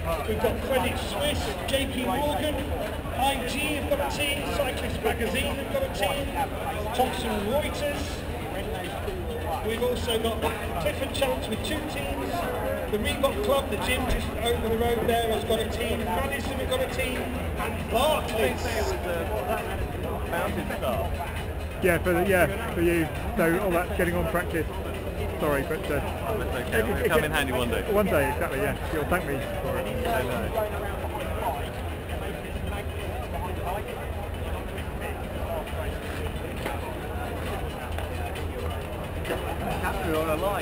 We've got Credit Suisse, JP Morgan, IG have got a team, Cyclist Magazine have got a team, Thomson Reuters. We've also got Clifford Chance with 2 teams. The Reebok Club, the gym just over the road there, has got a team. Madison have got a team, and Barclays. Yeah, for you. So all that getting on practice. Sorry, but that's okay. It'll come in handy one day. One day, exactly. Yeah, you'll thank me for it.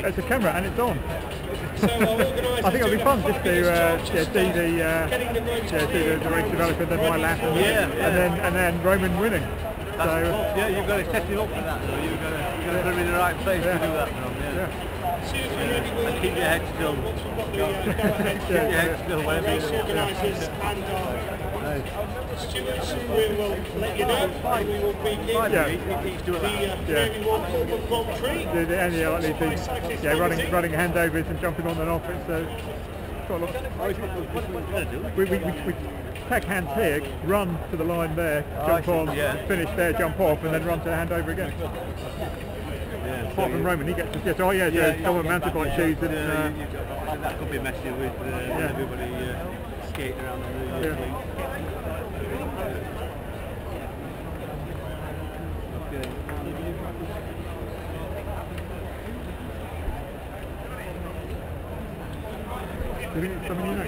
It's a camera and it's on. So I think it'll be fun just to see the race development, then my lap, and then Roman winning. So yeah, you've got to set him up for that. So you've got to put him in the right place to do that. And keep your head still. Keep your head still. Race organisers and stewards, we will let you know. We will be in the Canary Wharf football tree. Running handovers and jumping on and off. It's got a lot. We tag hands here, run to the line there, jump on, finish there, jump off, and then run to handover again. Apart from Roman, he gets to get. Someone mounted bike shoes. And, that could be messy with everybody skating around the room. Do you think it's something you know?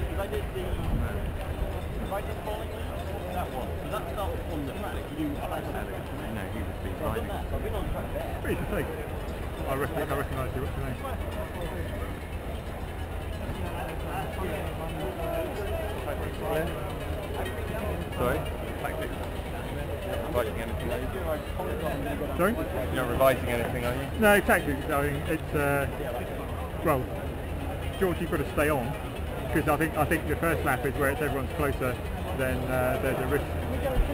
If I did falling that one, so that's not on the track. You no, he would be riding. I've been on track there. Pretty to take. I recognise you. What's your name? Sorry? Tactics. Revising anything, are you? Sorry? You're not revising anything, are you? No, tactics. I mean, it's well, George, you've got to stay on because I think the first lap is where it's everyone's closer. Then there's a risk.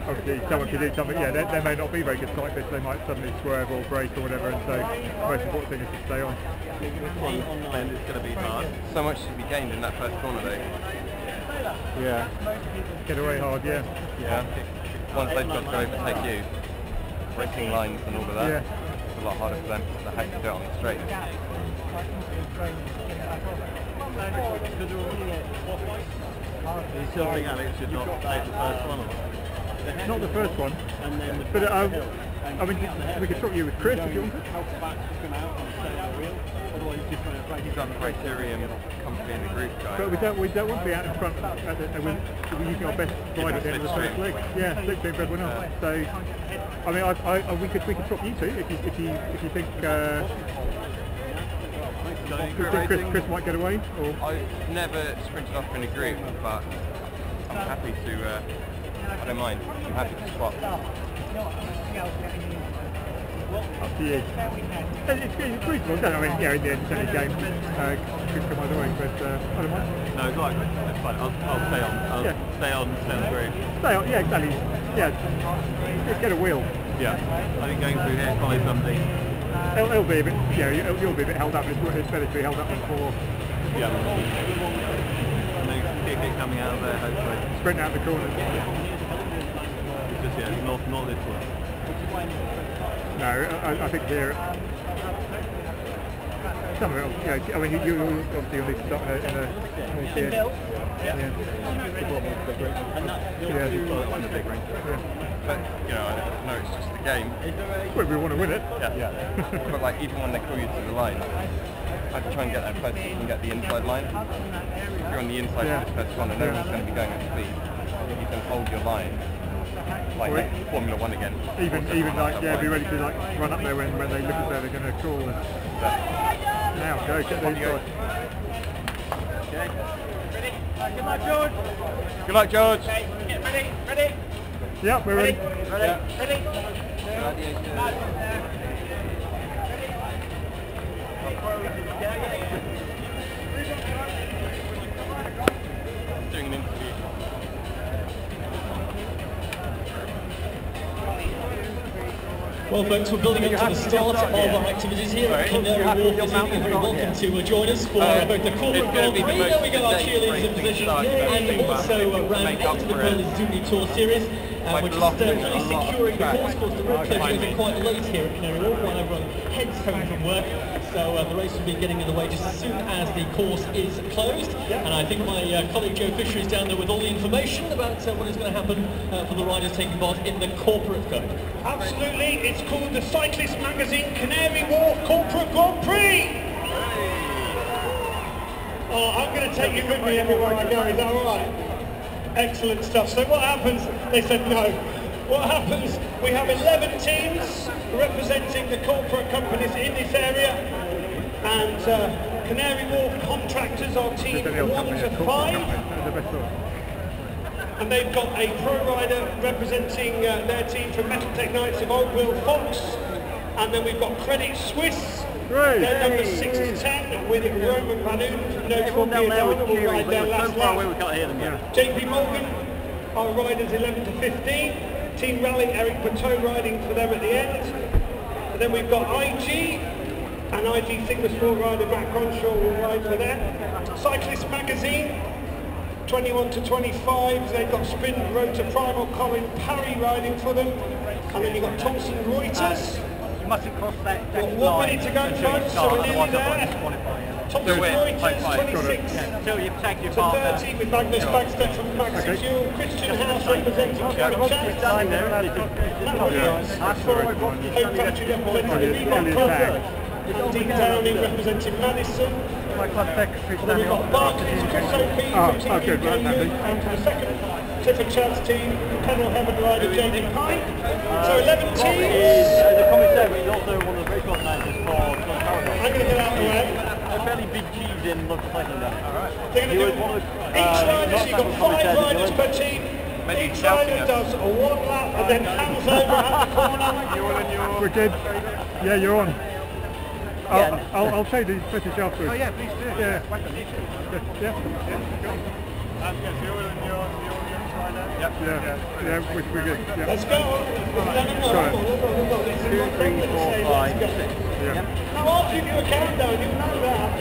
Obviously, someone could do something. Yeah, they may not be very good cyclists. They might suddenly swerve or brake or whatever. And so, the most important thing is to stay on. And it's going to be hard. So much to be gained in that first corner, though. Yeah. Get away hard. Yeah. Yeah. Once they've got to overtake you, racing lines and all of that, it's a lot harder for them to have to do it on the straight. You still think Alex should not take the first one? Not the first one, but I mean, we could talk you with Chris if you want to. He's on the criterion company in the group guy. But we don't want to be out in front. We're using our best ride at the end of the first leg. Yeah, slipstream for everyone else. So, I mean, we could swap you two if you think. Chris might get away? Or? I've never sprinted off in a group, but I'm happy to, I don't mind, I'm happy to swap. Up to you. It's reasonable, don't I mean, yeah, in the end, it's only a game. Could come either way, but I don't mind. No, it's all right, that's fine, I'll stay on. I'll stay on the group. Stay on, yeah, exactly. Yeah, just get a wheel. Yeah, I think going through here, follow something. It'll be a bit, you'll be a bit held up. It's better to be held up than fall. Yeah. And then kick it coming out of there, hopefully. Sprint out the corner. It's just, not this one. No, I think here, some of it, I mean, you obviously you'll need to start in a gear. Yeah. But, I know it's just the game. Well, we want to win it. Yeah. But like, even when they call you to the line, I'd try and get there first so you can get the inside line. If you're on the inside of this first corner, no one's going to be going at speed. If you can hold your line, like Formula 1 again. Even like, be ready to like run up there when they look as though they're going to crawl. Now, go, get the inside. Okay. Good luck, George. Good luck, George. Okay, get ready, ready. Yeah, we're ready. Ready. Doing an interview. Well folks, we're building up to the start of our activities here at Canary Wharf this evening. Very welcome to join us for both the corporate Grand Prix, there we go, our cheerleaders in position, and also round 8 of the Berlin Zuni Tour Series, which is really securing the course. Of course, the road closure is quite late here at Canary Wharf while everyone heads home from work. So the race will be getting underway just as soon as the course is closed. And I think my colleague Joe Fisher is down there with all the information about what is going to happen for the riders taking part in the Corporate Cup. Absolutely, it's called the Cyclist Magazine Canary Wharf Corporate Grand Prix. Oh, I'm going to take you with me everywhere I go, is that all right? Excellent stuff. So what happens? They said no. What happens? We have 11 teams representing the corporate companies in this area, and Canary Wharf Contractors are team 1 to 5, and they've got a pro rider representing their team from Metal Tech Knights of Old Will Fox, and then we've got Credit Suisse. They're number 6 to 10 with Roman Manoon. No will ride their last lap. JP Morgan, our riders 11 to 15. Team Rally, Eric Bateau riding for them at the end. And then we've got IG, and IG Sigma Sport rider Matt Cronshaw will ride for them. Cyclist Magazine, 21 to 25. They've got Spin Road to Primal, Colin Parry riding for them. And then you've got Thomson Reuters. You mustn't cross that. Got 1 minute to go, folks, so we're nearly there. Thomson Reuters, 26 to 30 with Magnus Bagstedt from Max Fuel. Christian House representing Kevin Chapman. Matt Williams, home country representing Reebok Club. Dean Downing representing Madison. And then we've got Barclays, Chris O'P from Team UK, and for the second Tiffin Chance team, Kennel Heaven rider Jamie Pine. So 11 teams. The commentary is also one of the record managers for John Carragher. I'm going to get out of the way. A fairly big cheese in love cycling there. They're going to do each rider, so you've got 5 riders per team. Each rider does 1 lap and then hands over at the corner. We're good. Yeah, you're on. I'll take the footage afterwards. Oh yeah, please do. Yeah. Yeah, we're good. Yeah. Let's go. Two, three, four, five, six. Yeah. Now I'll give you a countdown, you know that.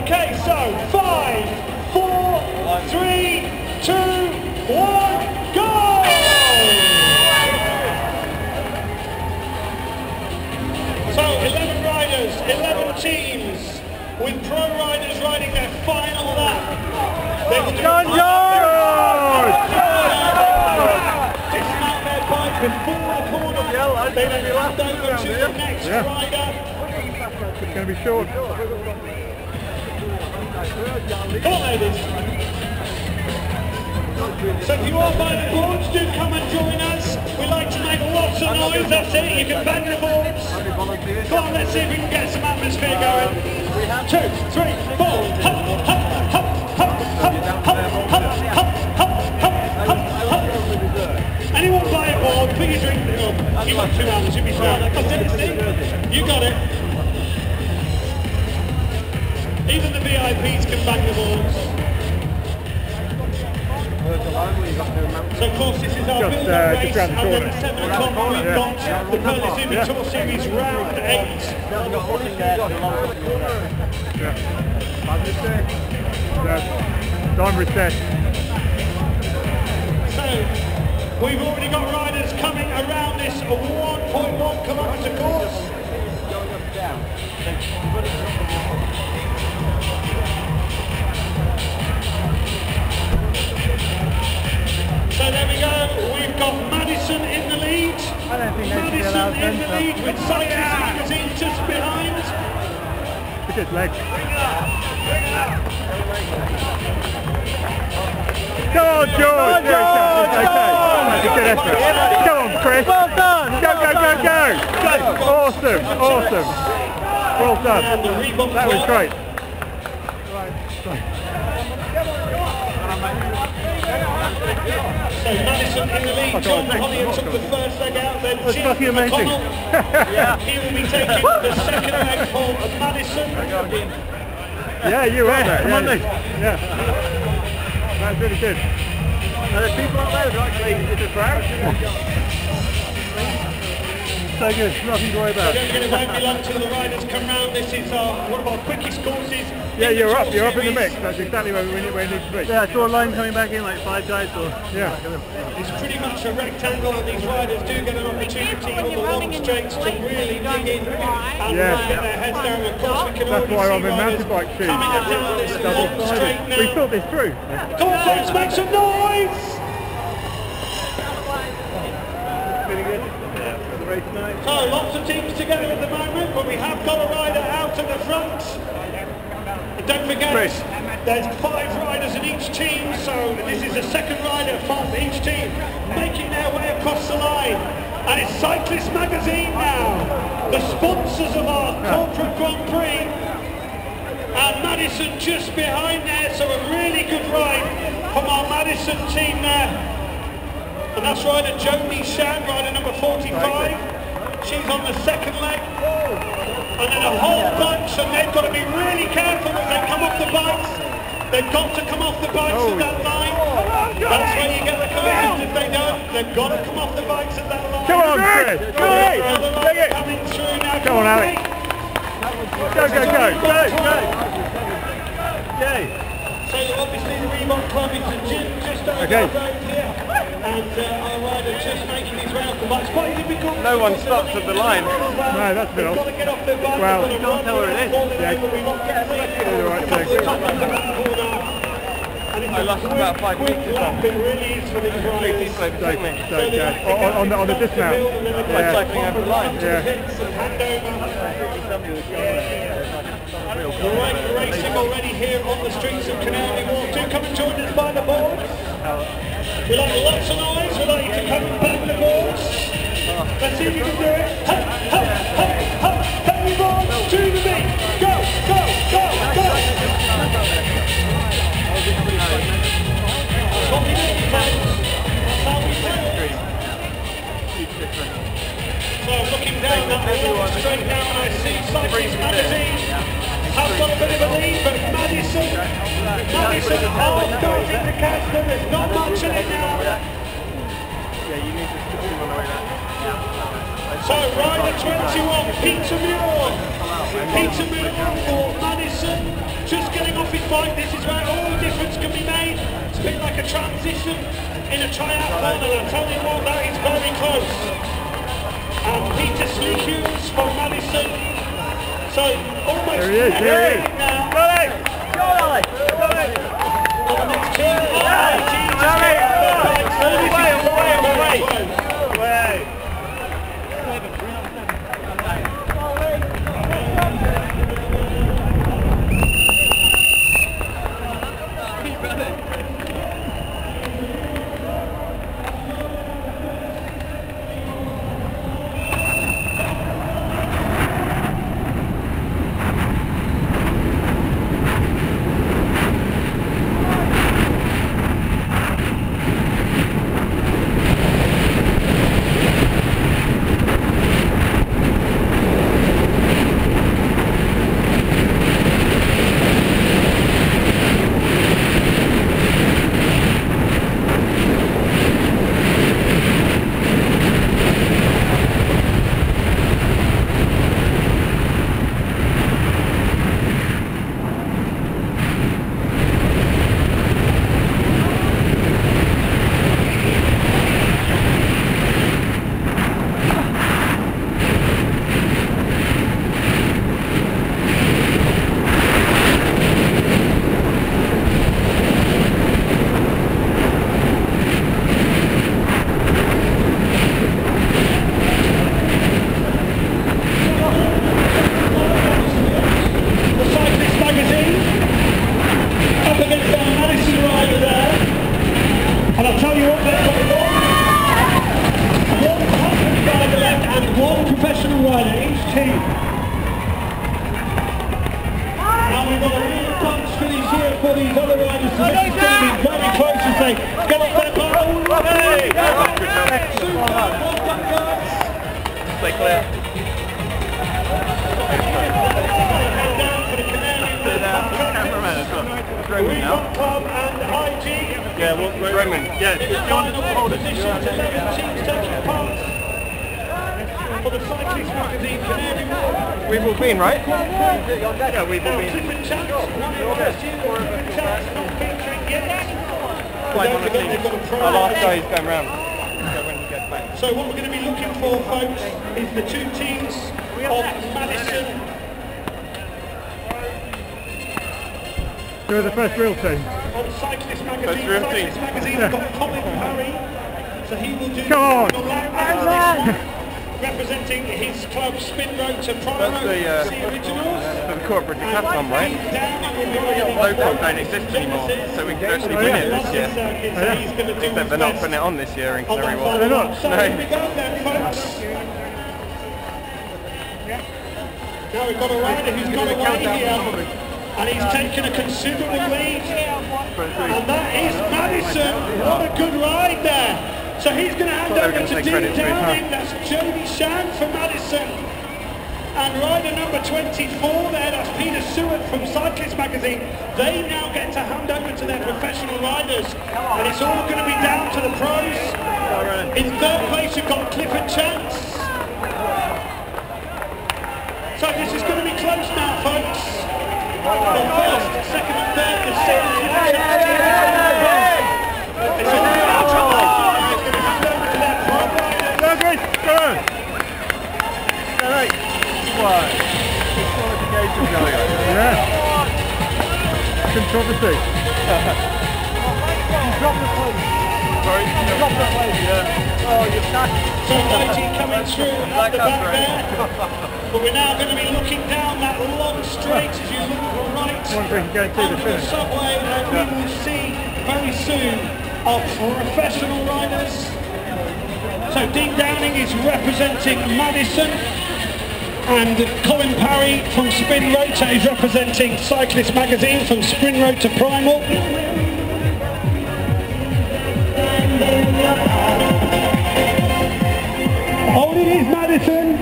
Okay, so 5, 4, 3, 2, 1, go! So 11 riders, 11 teams, with pro riders riding their final lap. They will do dismount their bike before the corner. They will be left over to the next rider. It's going to be short. Come on, ladies. So if you are buying the boards, do come and join us. We like to make lots of noise, that's it. You can bang the boards. Come on, let's see if we can get some atmosphere going. 2, 3, 4. Hop, hop, hop, hop, hop, hop, hop, hop, hop, hop, hop. Anyone buy a board, please drink it up. You got 2 hours, you'll be fine. You got it. Even the VIPs can bang the boards. So of course this is our build-up race, and then at 7 o'clock we've got the Berlin Zuni Tour Series round 8. Time reset. So we've already got riders coming around this 1.1 kilometre course. So there we go, we've got Madison in the lead. Madison in the lead with Cyclist Magazine just behind. Look at his legs. Come on, George! Okay. Good effort. Come on, Chris. Well done! Go! Awesome. Well done. That was great. So Madison in the lead, John Hollier took the first leg out, then That's Jim fucking amazing. He will be taking the second leg for Madison. Yeah, you are there. Come on, Nick. Yeah. That's really good. There's people out there who are actually, is it a crowd? so good. Nothing to worry about. It won't be long till the riders come round. This is one of our quickest courses. Yeah, you're up in the mix. That's exactly where it needs to be. Yeah, I saw a line coming back in like 5 guys. So yeah. It's pretty much a rectangle, and these riders do get an opportunity on the long straights to really dig in and get their heads down. Of course, we can That's why I'm in already mountain bike shoes. coming down this long straight now. We thought this through. Come on, folks, make some noise! So, lots of teams together at the moment, but we have got a rider out at the front. And don't forget, there's 5 riders in each team, so this is the second rider from each team making their way across the line. And it's Cyclist Magazine now, the sponsors of our corporate Grand Prix. And Madison just behind there, so a really good ride from our Madison team there. And that's rider Joni Shan, rider number 45. She's on the second leg. And then a whole bunch, and they've got to be really careful as they come off the bikes. They've got to come off the bikes at that line. That's where you get the collisions if they don't. They've got to come off the bikes at that line. Come on, Chris! Coming through now. Come on, Alex! Go! So obviously the Reebok Club is a gym just over the road here, and our rider just making his way off the bike. It's quite difficult. No one stops at the line. No, that's a bit off. Got to get off the bike. Well, you can't tell where it is. I lost about 5 meters. It really is for these riders. On the dismount. By cycling over the line. Great racing already here on the streets of Canary Wharf. Do come and join us by the boards. We like lots of noise. We'd like you to come and back the boards. Let's see if you can do it. Hop, hop, hop, hop. Heavy boards to the beat. Go, go, go, go. That's what we do, folks. That's how we do it. So looking down that long straight down, I see Cyclist Magazine have got a bit of a lead, but Madison are going to catch them. There's not much in it now. So rider 21, Peter Muir for Madison, just getting off his bike. This is where all the difference can be made. It's a bit like a transition in a triathlon, and I tell you what, that is very close. And Peter Sleekhughes from Madison. So almost there he is now. Go, Alex! On the next team, Stay clear. Roman now. Yeah, what Roman? Yeah, do you want to hold it? for the Cyclist Magazine Canary Wharf. We've all been, right? Yeah, we've all been. Clifford Chance, one in last year, Clifford Chance not featuring yet. Quite Don't forget honestly, they've got a pro. our last guy is going round. So when he gets back. So what we're going to be looking for, folks, is the two teams of Madison. Who are the first real team? On Cyclist Magazine, First real team. Cyclist Magazine have got Colin Parry, so he will do Come on. the lap now this one, representing his club Spin Road to Primo, That's the Originals. For the corporate decathlon, right? Local don't exist anymore, so we can actually win it this year. Except they're not putting it on this year in Canary Wharf. They're not? So here we go then, folks. Now we've got a rider who's got away here, and he's taken a considerable lead, and that is Madison. What a good ride there. So he's going to hand over to Dean Downing. That's Jody Shan for Madison. And rider number 24 there, that's Peter Seward from Cyclist Magazine. They now get to hand over to their professional riders. And it's all going to be down to the pros. In third place you've got Clifford Chance. So this is going to be close now, folks. The first, second and third, the second Clifford Chance. It's a new outcome. It's going to hand over to their pro riders. Go on! Yeah. Controversy. Sorry? Oh, you're stuck. So Mighty coming through at the back there. But we're now going to be looking down that long straight as you look right Wonder if we can go through the onto the finish. subway, and we will see very soon our professional riders. So Dean Downing is representing Madison, and Colin Parry from Spin Rotor is representing Cyclist Magazine from Spin Road to Primal. Oh, it is Madison.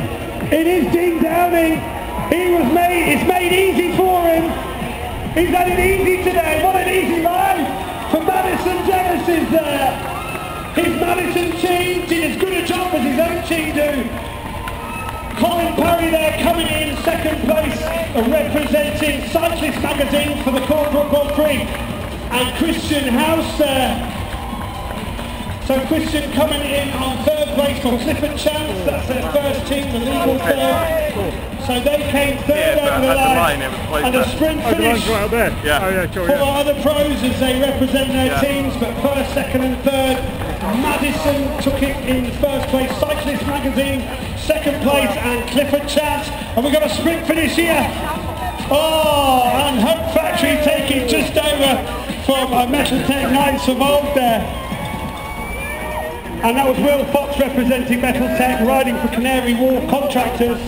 It is Dean Downing. It's made easy for him. He's had it easy today. What an easy ride for Madison Genesis there. His Madison team did as good a job as his own team do. Colin Parry there coming in second place, representing Cyclist Magazine for the Corporate Grand Prix. And Christian House there. So Christian coming in on third place for Clifford Chance, that's their first team, the legal third. So they came third over the line, and a sprint finish Right up there. Yeah. Oh, yeah, sure, for yeah. other pros as they represent their teams, but first, second and third. Madison took it in first place, Cyclist Magazine, second place, and Clifford Chance. And we've got a sprint finish here. Oh, and Hope Factory taking just over from a Metal Tech Knights Evolved there. And that was Will Fox representing Metal Tech, riding for Canary Wharf Contractors.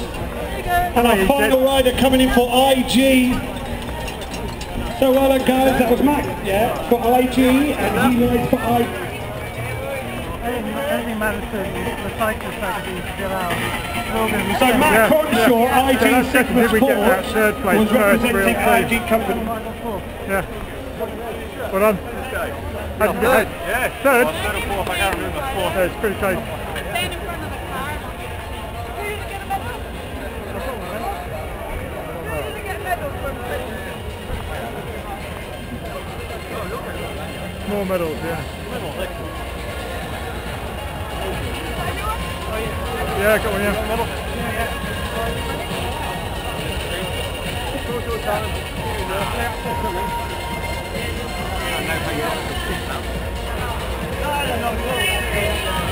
And our final rider coming in for IG. So well done guys, that was Matt, yeah, for IG, and he rides for IG. Only Madison, the Cyclist Magazine still out. So Matt Cronshaw, IG Sigma we get that Sport, third place was first, real representing team. IG Company. Yeah. Well done. How'd you Third? get Yeah. third? Third or fourth, I can't remember. Fourth. Yeah, it's pretty close. Stand in front of the car. Who didn't get a medal? Who didn't get a medal from the More medals, yeah. Yeah, got one, yeah.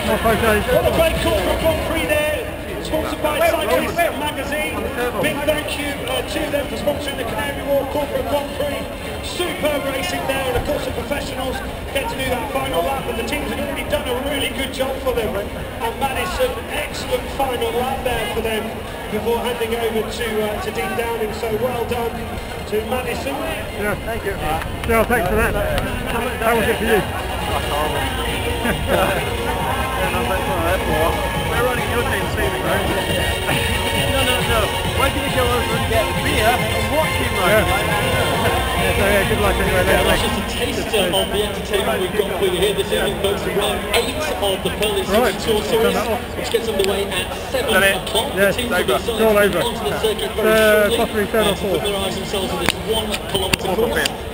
More photos. What a great corporate Grand Prix there, sponsored by Cyclist Magazine. Big thank you to them for sponsoring the Canary Wharf Corporate Grand Prix. Superb racing there, and of course the professionals get to do that final lap, and the teams have already done a really good job for them. And Madison, excellent final lap there for them before handing over to Dean Downing. So well done to Madison. Yeah, thank you. Yeah, thanks for that. How was it for you? We're running your team, Stephen, right? No. Why did you go over and get a beer and watch him ride? Yeah, so yeah, good luck anyway. Yeah, that's just a taster of the entertainment we've got for you here this evening, folks. Round 8 of the Pearly Tour Series, which gets underway at 7 o'clock. Yes, the teams will be it's all over. onto the circuit very shortly Possibly third or to fourth. familiarise themselves with this 1 kilometre course.